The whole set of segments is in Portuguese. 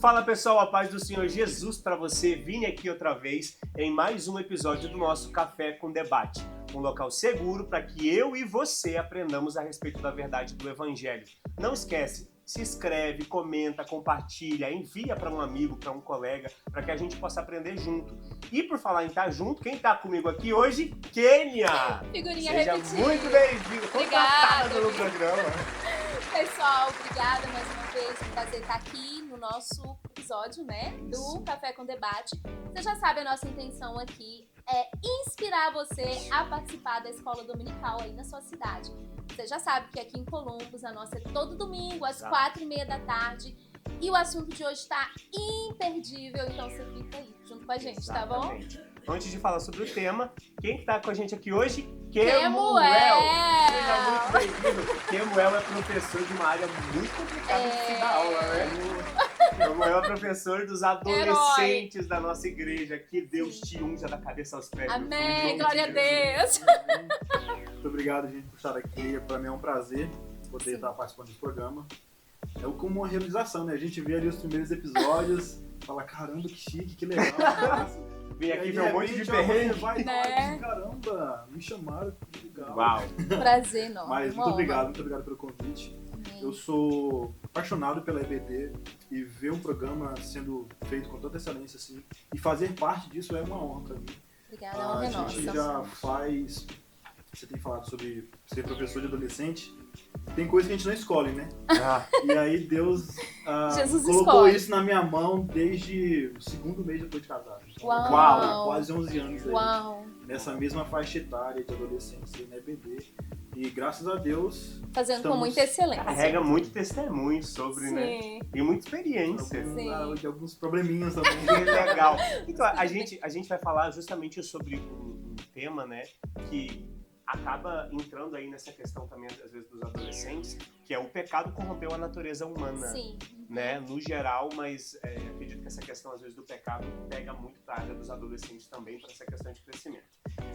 Fala pessoal, a paz do Senhor Jesus para você. Vim aqui outra vez em mais um episódio do nosso Café com Debate. Um local seguro para que eu e você aprendamos a respeito da verdade do Evangelho. Não esquece, se inscreve, comenta, compartilha, envia para um amigo, para um colega, para que a gente possa aprender junto. E por falar em estar junto, quem está comigo aqui hoje? Kênia! Figurinha Seja repetida. muito bem-vinda, contratada pelo programa. Pessoal, obrigada mais uma vez. Um prazer estar aqui no nosso episódio, né, do Café com Debate. Você já sabe, a nossa intenção aqui é inspirar você a participar da escola dominical aí na sua cidade. Você já sabe que aqui em Columbus a nossa é todo domingo às 4h30 da tarde. E o assunto de hoje está imperdível, então você fica aí junto com a gente, Exatamente. Tá bom? Antes de falar sobre o tema, quem está com a gente aqui hoje? Kemuel! Seja muito bem-vindo. Kemuel é professor de uma área muito complicada de se dar aula, né? Kemuel é professor dos adolescentes da nossa igreja. Que Deus te unja da cabeça aos pés. Amém, glória a Deus. Muito obrigado, gente, por estar aqui. Para mim é um prazer poder estar participando desse programa. É como uma realização, né? A gente vê ali os primeiros episódios, fala, caramba, que chique, que legal. Vem aqui ver um monte de perrengue. Vai, caramba, me chamaram, que legal. Uau. Prazer enorme. Mas muito obrigado pelo convite. Amém. Eu sou apaixonado pela EBD e ver um programa sendo feito com tanta excelência assim, e fazer parte disso é uma honra para mim. Obrigada, a honra é A gente nossa. já faz... Você tem falado sobre ser professor de adolescente. Tem coisa que a gente não escolhe, né? E aí Deus Jesus colocou escolhe. isso na minha mão desde o segundo mês depois de casado. Então, Uau. quase 11 anos aí. Uau. Nessa mesma faixa etária de adolescência, na EBD. E graças a Deus... Fazendo com estamos- muita excelência. Carrega muito testemunho sobre, né? Sim. E muita experiência. Sim. De alguns probleminhas também. Que legal. Então, a gente vai falar justamente sobre um tema, né, que acaba entrando aí nessa questão também, às vezes, dos adolescentes, que é o pecado corrompeu a natureza humana, Sim. né, no geral, mas acredito que essa questão, às vezes, do pecado pega muito para a área dos adolescentes também, para essa questão de crescimento.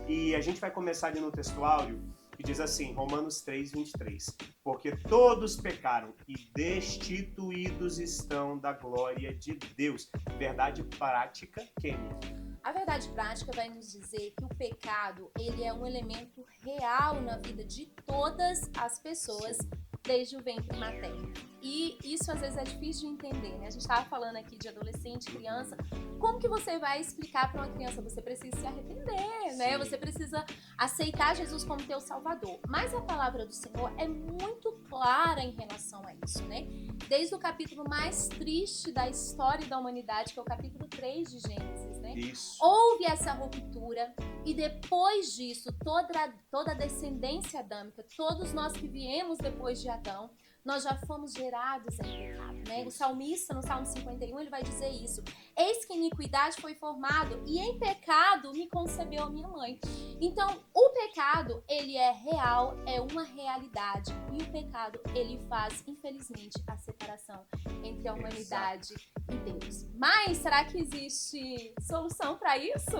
E a gente vai começar ali no textuário, que diz assim, Romanos 3:23, porque todos pecaram e destituídos estão da glória de Deus. Verdade prática, Kênia. A verdade prática vai nos dizer que o pecado, ele é um elemento real na vida de todas as pessoas desde o ventre materno. E isso às vezes é difícil de entender, né? A gente estava falando aqui de adolescente, criança. Como que você vai explicar para uma criança? Você precisa se arrepender, né? Sim. Você precisa aceitar Jesus como teu salvador. Mas a palavra do Senhor é muito clara em relação a isso, né? Desde o capítulo mais triste da história da humanidade, que é o capítulo 3 de Gênesis, né? Isso. Houve essa ruptura e depois disso, toda a descendência adâmica, todos nós que viemos depois de Adão, nós já fomos gerados em pecado, né? O salmista, no Salmo 51, ele vai dizer isso. Eis que iniquidade foi formado e em pecado me concebeu a minha mãe. Então, o pecado, ele é real, é uma realidade. E o pecado, ele faz, infelizmente, a separação entre a humanidade e Deus. Mas, será que existe solução para isso?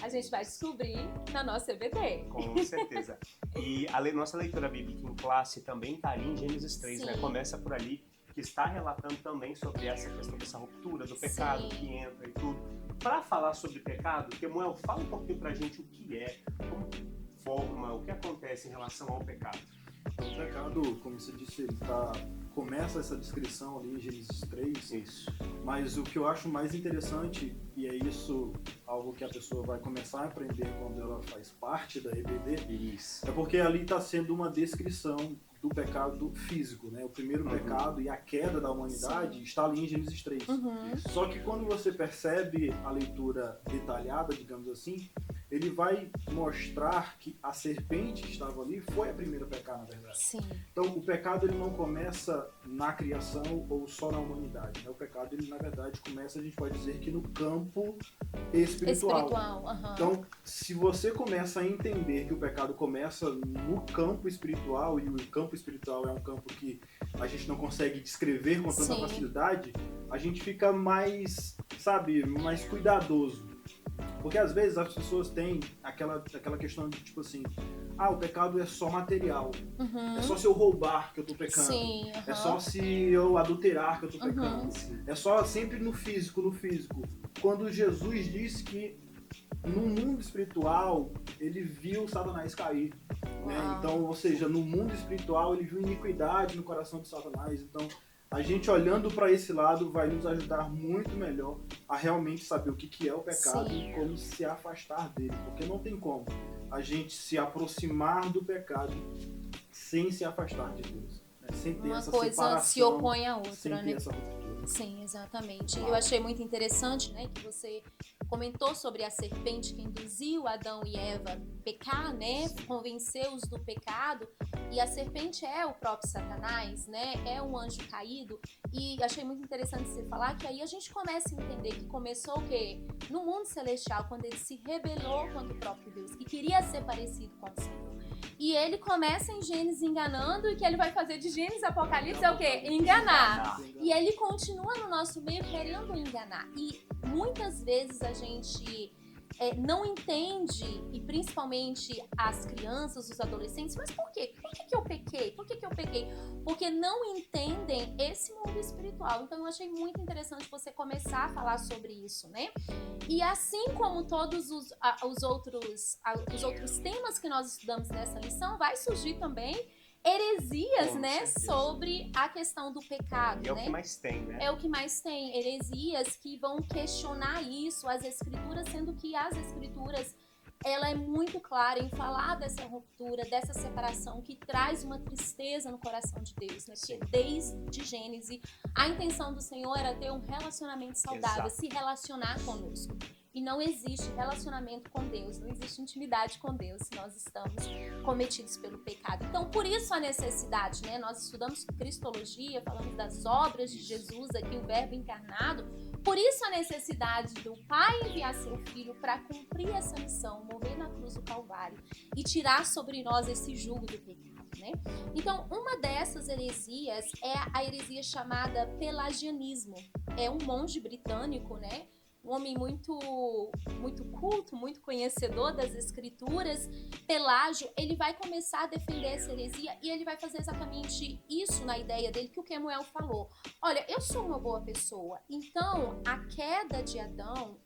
A gente vai descobrir na nossa EBD. Com certeza. E a nossa leitura bíblica em classe também está ali em Gênesis 3, né? Sim. Começa por ali, que está relatando também sobre essa questão dessa ruptura do pecado Sim. que entra e tudo. Para falar sobre pecado, Kemuel, fala um pouquinho pra gente o que é, como forma, o que acontece em relação ao pecado. Então, o pecado, como você disse, ele começa essa descrição ali em Gênesis 3. Isso. Mas o que eu acho mais interessante, e é isso algo que a pessoa vai começar a aprender quando ela faz parte da EBD, Isso. é porque ali está sendo uma descrição do pecado físico, né? O primeiro pecado e a queda da humanidade está ali em Gênesis 3. Uhum. Só que quando você percebe a leitura detalhada, digamos assim, ele vai mostrar que a serpente que estava ali foi a primeira a pecar, na verdade. Sim. Então, o pecado ele não começa na criação ou só na humanidade, né? O pecado, ele na verdade começa, a gente pode dizer que no campo espiritual. Aham. Então, se você começa a entender que o pecado começa no campo espiritual, e o campo espiritual é um campo que a gente não consegue descrever com tanta Sim. facilidade, a gente fica mais, sabe, mais cuidadoso. Porque às vezes as pessoas têm aquela questão de tipo assim, o pecado é só material. É só se eu roubar que eu tô pecando. Sim, É só se eu adulterar que eu tô pecando. Sim. É só sempre no físico. Quando Jesus disse que no mundo espiritual ele viu Satanás cair. Né? Então, ou seja, no mundo espiritual ele viu iniquidade no coração de Satanás. Então, a gente olhando para esse lado vai nos ajudar muito melhor a realmente saber o que é o pecado Sim. e como se afastar dele. Porque não tem como a gente se aproximar do pecado sem se afastar de Deus. Né? Sem ter Uma essa coisa separação, se opõe à sem outra, ter né? essa ruptura. Sim, exatamente. Eu achei muito interessante, né, que você comentou sobre a serpente que induziu Adão e Eva a pecar, né, convenceu-os do pecado, e a serpente é o próprio Satanás, né, é um anjo caído, e achei muito interessante você falar que aí a gente começa a entender que começou o quê? No mundo celestial, quando ele se rebelou contra o próprio Deus, que queria ser parecido com o Senhor. E ele começa em Gênesis enganando, e o que ele vai fazer de Gênesis a Apocalipse é o quê? Enganar. E ele continua no nosso meio querendo enganar. E muitas vezes a gente não entende, e principalmente as crianças, os adolescentes, mas por quê? Por que eu pequei? Por que eu pequei? Porque não entendem esse mundo espiritual. Então eu achei muito interessante você começar a falar sobre isso, né? E assim como todos os outros temas que nós estudamos nessa lição, vai surgir também heresias, Com né, certeza. sobre a questão do pecado, E é né? o que mais tem, né? É o que mais tem, heresias que vão questionar isso, as escrituras, sendo que as escrituras, ela é muito clara em falar dessa ruptura, dessa separação que traz uma tristeza no coração de Deus, né? Porque desde Gênesis, a intenção do Senhor era ter um relacionamento saudável, Exato. se relacionar conosco. E não existe relacionamento com Deus, não existe intimidade com Deus se nós estamos cometidos pelo pecado. Então, por isso a necessidade, né? Nós estudamos Cristologia, falamos das obras de Jesus aqui, o Verbo encarnado. Por isso a necessidade do Pai enviar seu Filho para cumprir essa missão, morrer na cruz do Calvário e tirar sobre nós esse jugo do pecado, né? Então, uma dessas heresias é a heresia chamada pelagianismo. É um monge britânico, né? Um homem muito culto, muito conhecedor das escrituras, Pelágio, ele vai começar a defender essa heresia e ele vai fazer exatamente isso na ideia dele que o Kemuel falou. Olha, eu sou uma boa pessoa, então a queda de Adão,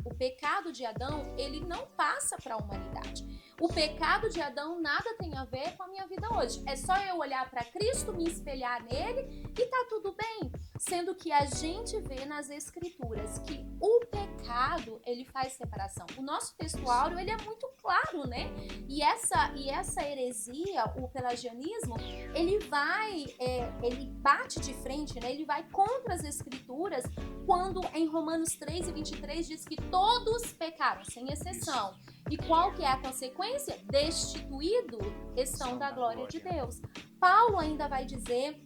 o pecado de Adão, ele não passa para a humanidade. O pecado de Adão nada tem a ver com a minha vida hoje. É só eu olhar para Cristo, me espelhar nele e tá tudo bem. Sendo que a gente vê nas escrituras que o pecado, ele faz separação. O nosso textuário, ele é muito claro, né? E essa heresia, o pelagianismo, ele bate de frente, né? Ele vai contra as escrituras quando em Romanos 3:23 diz que todos pecaram, sem exceção. E qual que é a consequência? Destituídos estão da glória de Deus. Paulo ainda vai dizer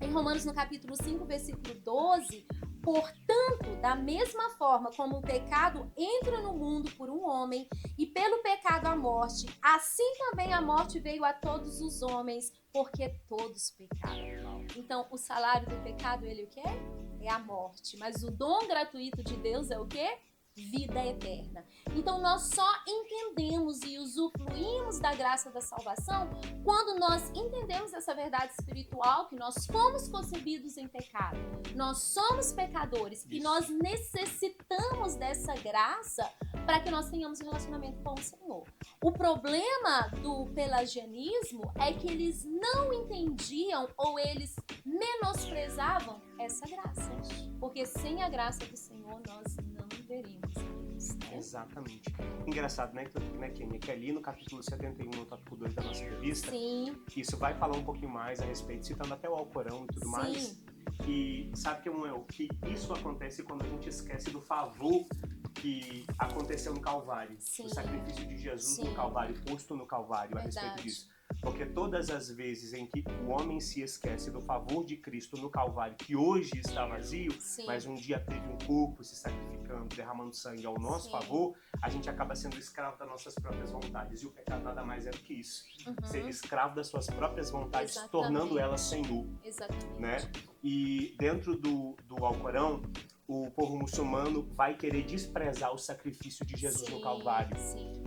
em Romanos no capítulo 5, versículo 12, portanto, da mesma forma como o pecado entra no mundo por um homem e pelo pecado a morte, assim também a morte veio a todos os homens, porque todos pecaram. Então, o salário do pecado, ele o quê? É a morte. Mas o dom gratuito de Deus é o quê? Vida eterna. Então nós só entendemos e usufruímos da graça da salvação quando nós entendemos essa verdade espiritual, que nós fomos concebidos em pecado, nós somos pecadores e nós necessitamos dessa graça para que nós tenhamos um relacionamento com o Senhor. O problema do pelagianismo é que eles não entendiam ou eles menosprezavam essa graça, porque sem a graça do Senhor nós não veremos Deus, né? Exatamente. Engraçado, né, Kênia, que ali no capítulo 71, no tópico 2 da nossa revista, Sim. Isso vai falar um pouquinho mais a respeito, citando até o Alcorão e tudo mais. E sabe que isso acontece quando a gente esquece do favor que aconteceu no Calvário. Sim. O sacrifício de Jesus Sim. no Calvário, posto no Calvário, a respeito disso. Porque todas as vezes em que o homem se esquece do favor de Cristo no Calvário, que hoje está vazio, Sim. mas um dia teve um corpo se sacrificando, derramando sangue ao nosso favor, a gente acaba sendo escravo das nossas próprias vontades. E o pecado nada mais é do que isso. Ser escravo das suas próprias vontades, tornando elas Senhor. Exatamente. Né? E dentro do Alcorão, o povo muçulmano vai querer desprezar o sacrifício de Jesus no Calvário,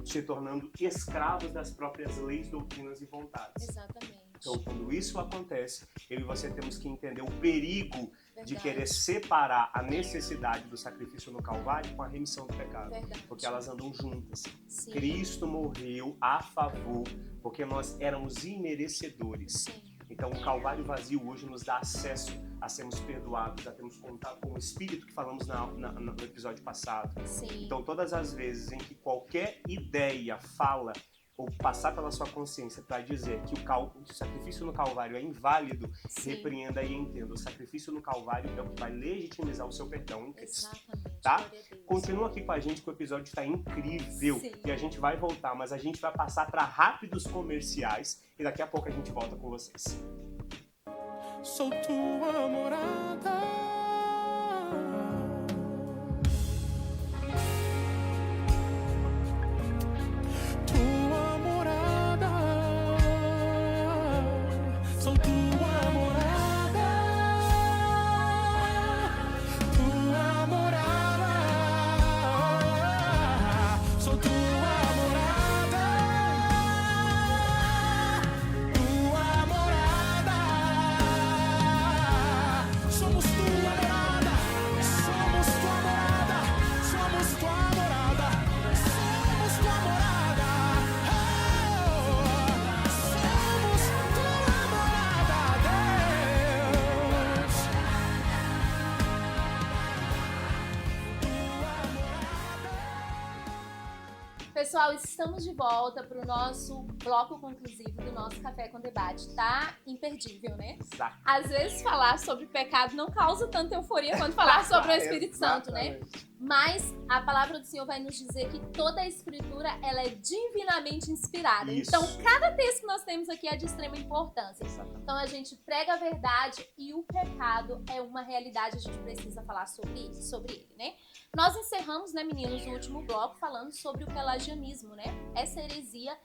se tornando escravos das próprias leis, doutrinas e vontades. Exatamente. Então, quando isso acontece, eu e você temos que entender o perigo de Verdade. querer separar a necessidade do sacrifício no Calvário com a remissão do pecado. Verdade. Porque elas andam juntas. Sim. Cristo morreu a favor, porque nós éramos imerecedores. Sim. Então, o Calvário vazio hoje nos dá acesso a sermos perdoados, a termos contato com o Espírito que falamos no episódio passado. Sim. Então, todas as vezes em que qualquer ideia fala ou passar pela sua consciência para dizer que o sacrifício no Calvário é inválido, Sim. repreenda e entenda. O sacrifício no Calvário é o que vai legitimizar o seu perdão em Cristo. Exatamente. Tá? Glória a Deus. Continua aqui com a gente que o episódio está incrível. Sim. E a gente vai voltar, mas a gente vai passar para rápidos comerciais e daqui a pouco a gente volta com vocês. Sou tua morada. Tua morada. Sou tua morada. Tua morada. Sou tua morada. Tua morada. Somos tua morada. Somos tua morada. Somos tua morada. Somos tua morada. Oh, somos tua morada, Deus. Tua morada. Pessoal, estamos de volta para o nosso bloco conclusivo do nosso Café com Debate. Tá imperdível, né? Exato. Às vezes falar sobre pecado não causa tanta euforia quanto falar sobre o Espírito Santo, né? Exatamente. Mas a palavra do Senhor vai nos dizer que toda a Escritura, ela é divinamente inspirada. Isso. Então, cada texto que nós temos aqui é de extrema importância. Exatamente. Então, a gente prega a verdade e o pecado é uma realidade, a gente precisa falar sobre ele, né? Nós encerramos, né, meninos, o último bloco falando sobre o pelagianismo, né? Essa heresia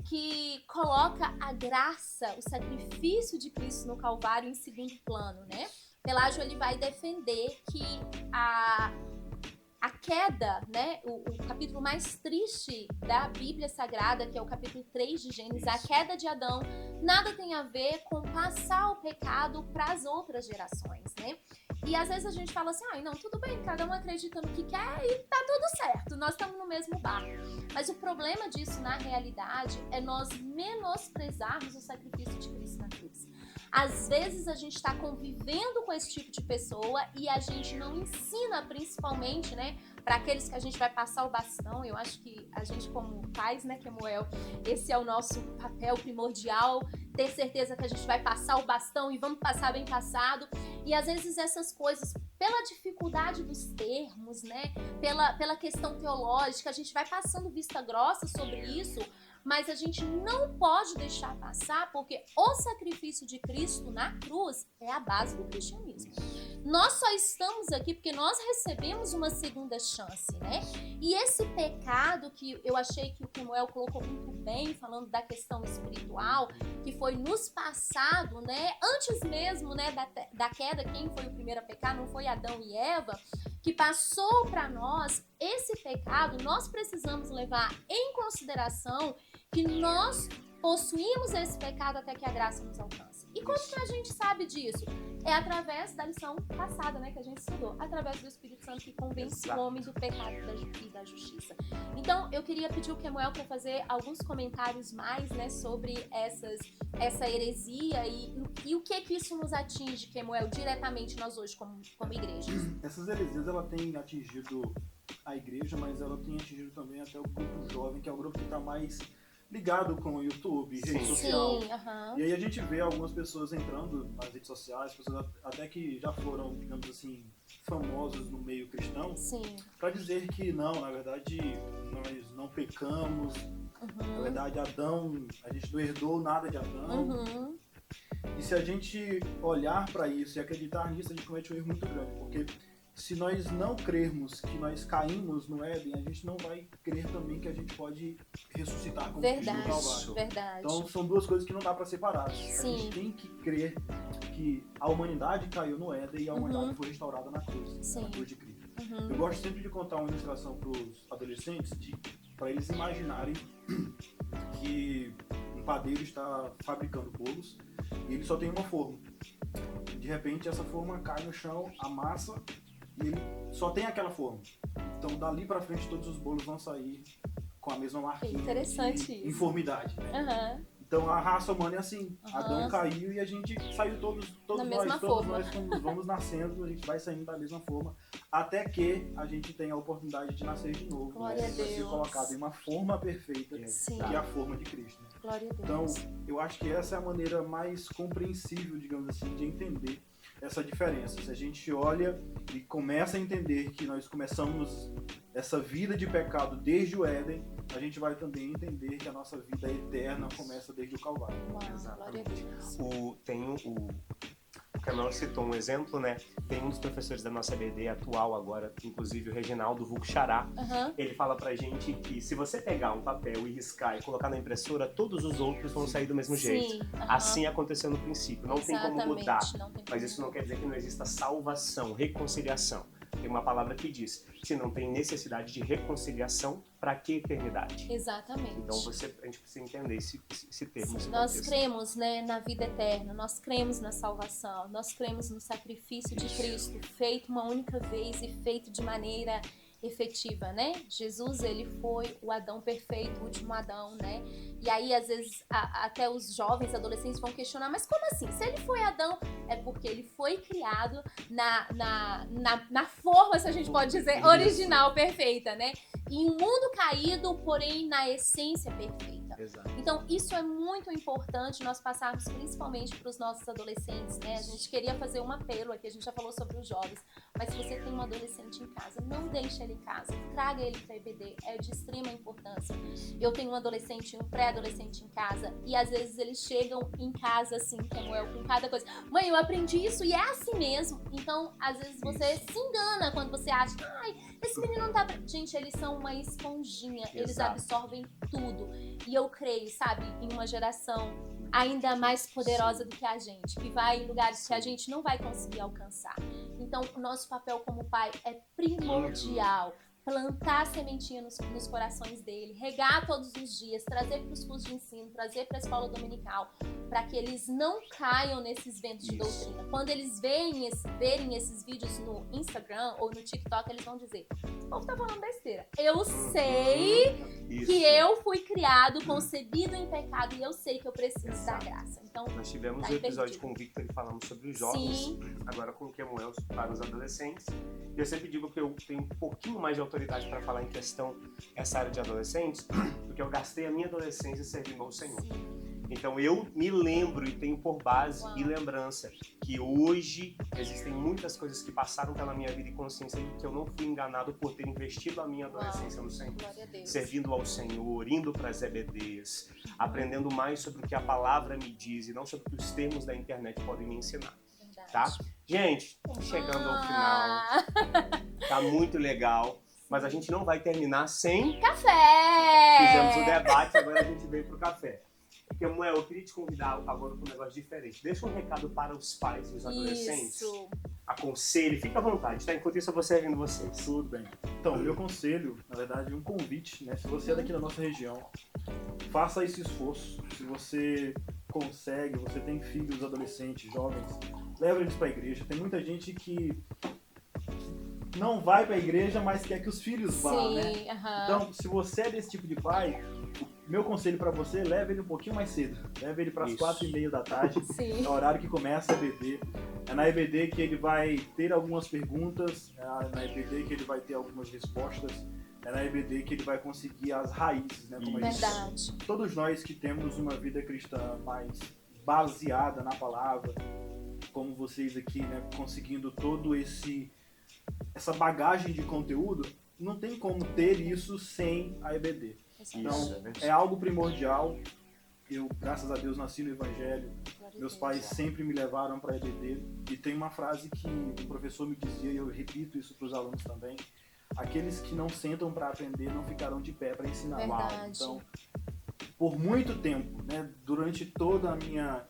que coloca a graça, o sacrifício de Cristo no Calvário em segundo plano, né? Pelágio, ele vai defender que a queda, né, o capítulo mais triste da Bíblia Sagrada, que é o capítulo 3 de Gênesis, a queda de Adão, nada tem a ver com passar o pecado para as outras gerações, né? E às vezes a gente fala assim, não, tudo bem, cada um acredita no que quer e tá tudo certo, nós estamos no mesmo barco. Mas o problema disso, na realidade, é nós menosprezarmos o sacrifício de Cristo na cruz. Às vezes a gente está convivendo com esse tipo de pessoa e a gente não ensina, principalmente, né, para aqueles que a gente vai passar o bastão. Eu acho que a gente, como pais, né, Kemuel, esse é o nosso papel primordial, ter certeza que a gente vai passar o bastão e vamos passar bem passado. E às vezes essas coisas, pela dificuldade dos termos, né, pela questão teológica, a gente vai passando vista grossa sobre isso, mas a gente não pode deixar passar, porque o sacrifício de Cristo na cruz é a base do cristianismo. Nós só estamos aqui porque nós recebemos uma segunda chance, né? E esse pecado que eu achei que o Kemuel colocou muito bem, falando da questão espiritual, que foi nos passado, né? Antes mesmo, né, da queda, quem foi o primeiro a pecar? Não foi Adão e Eva, que passou para nós esse pecado. Nós precisamos levar em consideração que nós possuímos esse pecado até que a graça nos alcance. E como que a gente sabe disso? É através da lição passada, né, que a gente estudou, através do Espírito Santo que convence o homem do pecado e da justiça. Então, eu queria pedir o Kemuel para fazer alguns comentários mais, né, sobre essa heresia e o que isso nos atinge, Kemuel, diretamente nós hoje como igreja. Essas heresias, ela tem atingido a igreja, mas ela tem atingido também até o grupo jovem, que é o grupo que está mais ligado com o YouTube, rede social. Sim, E aí a gente vê algumas pessoas entrando nas redes sociais, pessoas até que já foram, digamos assim, famosos no meio cristão, para dizer que não, na verdade, nós não pecamos, na verdade, Adão, a gente não herdou nada de Adão. E se a gente olhar para isso e acreditar nisso, a gente comete um erro muito grande, porque se nós não crermos que nós caímos no Éden, a gente não vai crer também que a gente pode ressuscitar como Cristo no Calvário. Verdade. Então são duas coisas que não dá para separar. Sim. A gente tem que crer que a humanidade caiu no Éden e a humanidade foi restaurada na cruz, Sim. na cruz de Cristo. Eu gosto sempre de contar uma ilustração para os adolescentes, para eles imaginarem que um padeiro está fabricando bolos e ele só tem uma forma. De repente essa forma cai no chão, amassa e ele só tem aquela forma. Então dali para frente todos os bolos vão sair com a mesma marquinha Interessante de isso. informidade. Né? Aham. Então a raça humana é assim. Aham. Adão caiu e a gente saiu todos Na mesma nós, forma. quando vamos nascendo, a gente vai saindo da mesma forma, até que a gente tenha a oportunidade de nascer de novo. Glória a Ser Deus. colocado em uma forma perfeita, Sim. que é a forma de Cristo. Né? Glória a Então, Deus. eu acho que essa é a maneira mais compreensível, digamos assim, de entender essa diferença. Se a gente olha e começa a entender que nós começamos essa vida de pecado desde o Éden, a gente vai também entender que a nossa vida eterna começa desde o Calvário. Uau, glória a Exatamente. Deus. O Camelo citou um exemplo, né? Tem um dos professores da nossa EBD atual agora, inclusive o Reginaldo Vulco Xará. Aham. Ele fala pra gente que se você pegar um papel e riscar e colocar na impressora, todos os outros vão sair do mesmo jeito. Sim. aham. Assim aconteceu no princípio. Não tem como Exatamente, mudar. não tem Mas como isso não quer dizer que não exista salvação, reconciliação. Tem uma palavra que diz: se não tem necessidade de reconciliação, para que eternidade? Exatamente. Então a gente precisa entender esse termo. esse Nós contexto. cremos, né, na vida eterna, nós cremos na salvação, nós cremos no sacrifício de Cristo, feito uma única vez e feito de maneira efetiva, né? Jesus, ele foi o Adão perfeito, o último Adão, né? E aí, às vezes, até os jovens, adolescentes vão questionar, mas como assim? Se ele foi Adão, é porque ele foi criado na forma, se a gente pode dizer, original, perfeita, né? Em um mundo caído, porém na essência perfeita. Exato. Então, isso é muito importante nós passarmos principalmente para os nossos adolescentes, né? A gente queria fazer um apelo aqui, a gente já falou sobre os jovens, mas se você tem um adolescente em casa, não deixe ele em casa, traga ele para a EBD, é de extrema importância. Eu tenho um adolescente e um pré-adolescente em casa, e às vezes eles chegam em casa assim, como eu, com cada coisa. Mãe, eu aprendi isso e é assim mesmo. Então, às vezes você se engana quando você acha, ai, esse menino não tá... Gente, eles são uma esponjinha, eles Exato. absorvem tudo. E eu creio, sabe, em uma geração ainda mais poderosa do que a gente, que vai em lugares que a gente não vai conseguir alcançar. Então, o nosso papel como pai é primordial. Plantar a sementinha nos corações dele, regar todos os dias, trazer para os cursos de ensino, trazer para a escola dominical, para que eles não caiam nesses ventos de doutrina. Quando eles verem esses vídeos no Instagram ou no TikTok, eles vão dizer: o povo tá falando besteira. Eu sei Isso. que eu fui criado, concebido em pecado, e eu sei que eu preciso da Exato. graça. Então, Nós tivemos Tá um episódio perdido. com o Victor e falamos sobre os jovens, Sim. agora com o Kemuel para os adolescentes. E eu sempre digo que eu tenho um pouquinho mais de autoridade para falar em questão essa área de adolescentes, porque eu gastei a minha adolescência servindo ao Senhor. Então eu me lembro e tenho por base Uau. e lembrança que hoje existem muitas coisas que passaram pela minha vida e consciência de que eu não fui enganado por ter investido a minha adolescência no Senhor. glória a Deus. Servindo ao Senhor, indo para as EBDs, aprendendo mais sobre o que a palavra me diz e não sobre o que os termos da internet podem me ensinar, Verdade. tá? Gente, estamos chegando ao final, tá muito legal, mas a gente não vai terminar sem... Café! Fizemos o debate, agora a gente veio pro café. Kemuel, eu queria te convidar agora para um negócio diferente. Deixa um recado para os pais e os adolescentes. Isso. Aconselhe, fica à vontade, tá? Enquanto isso eu vou servindo vocês. Tudo bem. Então, meu conselho, na verdade, um convite, né? Se você é daqui da nossa região, faça esse esforço. Se você consegue, você tem filhos, adolescentes, jovens, leva eles para a igreja. Tem muita gente que não vai para a igreja, mas quer que os filhos vá, né? Sim, aham. Então, se você é desse tipo de pai, meu conselho para você, leve ele um pouquinho mais cedo. Leve ele para as Isso. 4h30 da tarde. Sim. É o horário que começa a EBD. É na EBD que ele vai ter algumas perguntas, é na EBD que ele vai ter algumas respostas, é na EBD que ele vai conseguir as raízes, né? Como eu disse. Verdade. Todos nós que temos uma vida cristã mais baseada na palavra, como vocês aqui, né? Conseguindo todo essa bagagem de conteúdo, não tem como ter isso sem a EBD. Isso, Então, é verdade. é algo primordial. Eu, graças a Deus, nasci no Evangelho. Meus pais sempre me levaram para EBD e tem uma frase que o professor me dizia e eu repito isso para os alunos também: aqueles que não sentam para aprender não ficarão de pé para ensinar. Verdade. Então, por muito tempo, né, durante toda a minha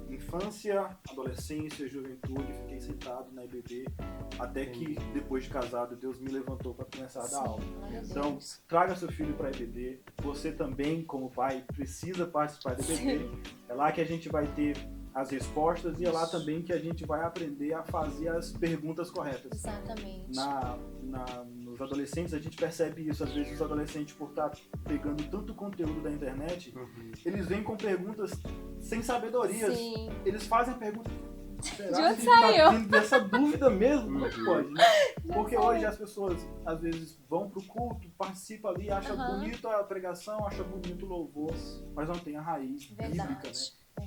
infância, adolescência, juventude, fiquei sentado na EBD até que depois de casado Deus me levantou para começar a dar aula. Glória a Então, Deus. traga seu filho para a EBD. Você também, como pai, precisa participar da EBD. É lá que a gente vai ter as respostas e é lá também que a gente vai aprender a fazer as perguntas corretas. Exatamente. Nos adolescentes, a gente percebe isso. Às vezes, os adolescentes, por estar pegando tanto conteúdo da internet, eles vêm com perguntas sem sabedorias. Sim. Eles fazem perguntas. Será De onde que tá saiu? tendo dessa dúvida mesmo? Como é que pode, né? Porque saiu. hoje as pessoas, às vezes, vão pro culto, participam ali, acham bonito a pregação, acham bonito o louvor, mas não tem a raiz bíblica, né?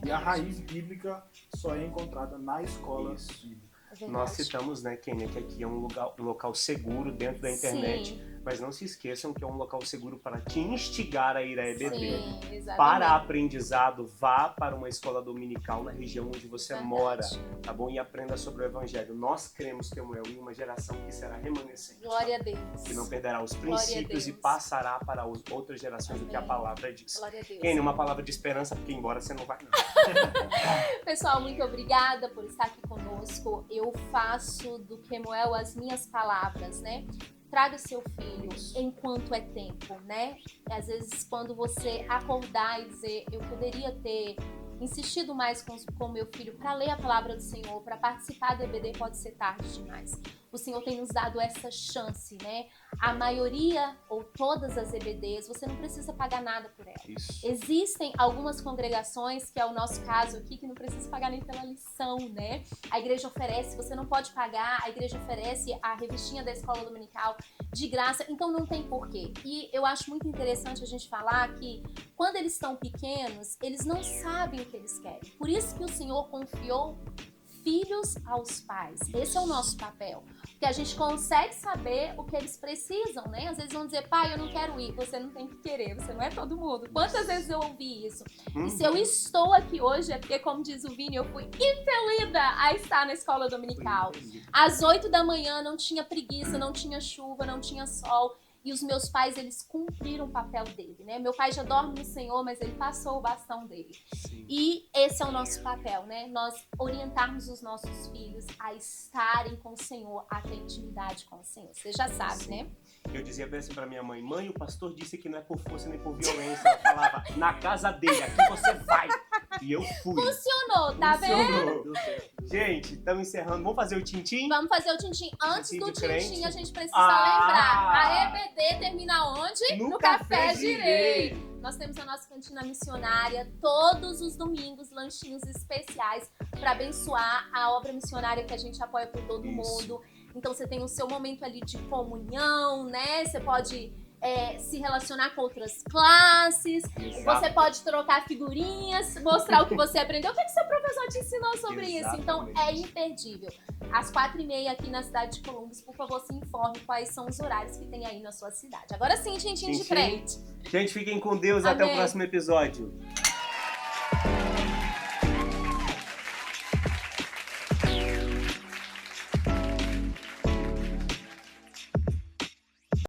E a raiz bíblica só é encontrada na escola bíblica. Nós citamos, né, Kênia, que aqui é um local seguro dentro da internet, Sim. mas não se esqueçam que é um local seguro para te instigar a ir à EBD. Sim, exatamente. Para aprendizado, vá para uma escola dominical na região onde você Verdade. mora, tá bom? E aprenda sobre o Evangelho. Nós cremos, Temuel, em uma geração que será remanescente, Glória a Deus. que não perderá os Glória a princípios e Deus. passará para outras gerações o que a Amém. palavra diz. Glória a Deus. Kênia, uma palavra de esperança, porque embora você não vai não. Pessoal, muito obrigada por estar aqui conosco. Eu faço do Kemuel as minhas palavras, né? Traga seu filho enquanto é tempo, né? Às vezes, quando você acordar e dizer, eu poderia ter insistido mais com meu filho para ler a palavra do Senhor, para participar do EBD, pode ser tarde demais. O Senhor tem nos dado essa chance, né? A maioria ou todas as EBDs, você não precisa pagar nada por ela. Isso. Existem algumas congregações, que é o nosso caso aqui, que não precisa pagar nem pela lição, né? A igreja oferece, você não pode pagar, a igreja oferece a revistinha da escola dominical de graça, então não tem porquê. E eu acho muito interessante a gente falar que quando eles estão pequenos, eles não sabem o que eles querem. Por isso que o Senhor confiou filhos aos pais. Esse é o nosso papel. Porque a gente consegue saber o que eles precisam, né? Às vezes vão dizer, pai, eu não quero ir. Você não tem que querer, você não é todo mundo. Quantas vezes eu ouvi isso? E se eu estou aqui hoje é porque, como diz o Vini, eu fui impelida a estar na escola dominical. Às 8 da manhã não tinha preguiça, não tinha chuva, não tinha sol. E os meus pais, eles cumpriram o papel dele, né? Meu pai já dorme no Senhor, mas ele passou o bastão dele. Sim. E esse é o nosso papel, né? Nós orientarmos os nossos filhos a estarem com o Senhor, a ter intimidade com o Senhor. Você já sabe, Sim. né? Eu dizia bem assim pra minha mãe, o pastor disse que não é por força nem por violência. Ela falava, na casa dele, aqui você vai. E eu fui. Funcionou, tá vendo? Funcionou. Deu certo. Gente, estamos encerrando. Vamos fazer o tintim? Vamos fazer o tintim. Antes Tintim do de crente. tintim, a gente precisa Ah! lembrar. A EBD termina onde? No Café Girei. Nós temos a nossa cantina missionária todos os domingos, lanchinhos especiais para abençoar a obra missionária que a gente apoia por todo Isso. mundo. Então você tem o seu momento ali de comunhão, né? Você pode se relacionar com outras classes. Exato. Você pode trocar figurinhas, mostrar o que você aprendeu. O que seu professor te ensinou sobre isso? Então é Exatamente. imperdível. Às 4h30 aqui na cidade de Columbus, por favor, se informe quais são os horários que tem aí na sua cidade. Agora sim, tintim de Tintim. crente. Gente, fiquem com Deus. Até o Amém. próximo episódio.